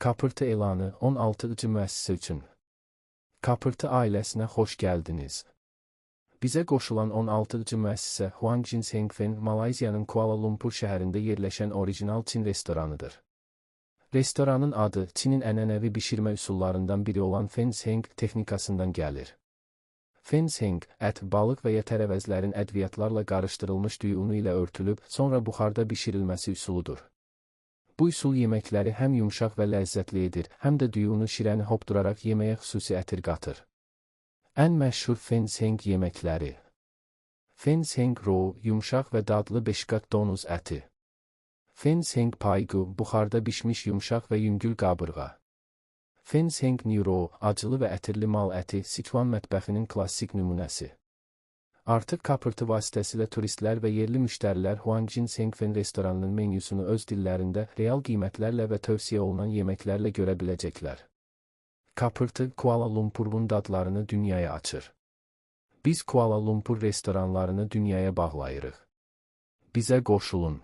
Kapırtı elanı 16. müəssisə üçün. Kapırtı ailəsinə xoş gəldiniz. Bizə qoşulan 16. müəssisə Huang Ginseng Fen, Malayziyanın Kuala Lumpur şəhərində yerləşən orijinal Çin restoranıdır. Restoranın adı Çinin ənənəvi bişirmə üsullarından biri olan Fen Seng texnikasından gəlir. Fen Seng, ət, balıq və ya tərəvəzlərin ədviyyatlarla qarışdırılmış düyunu ilə örtülüb, sonra buxarda bişirilməsi üsuludur. Bu üsul yeməkləri həm yumşaq və ləzzətli edir, həm də düyunu şirəni hopduraraq yeməyə xüsusi ətir qatır. Ən məşhur Fen Seng yeməkləri: Fen Seng Ro, yumşaq və dadlı beşqat donuz əti. Fen Seng Paigu, buxarda bişmiş yumşaq və yüngül qabırğa. Fen Seng Niro, acılı və ətirli mal əti, Sichuan mətbəxinin klassik nümunəsi. Artıq kapırtı vasitəsilə turistlər və yerli müştərilər Huang Ginseng Fen restoranının menyusunu öz dillərində, real qiymətlərlə və tövsiyə olunan yeməklərlə görə biləcəklər. Kapırtı, Kuala Lumpurun dadlarını dünyaya açır. Biz Kuala Lumpur restoranlarını dünyaya bağlayırıq. Bizə qoşulun.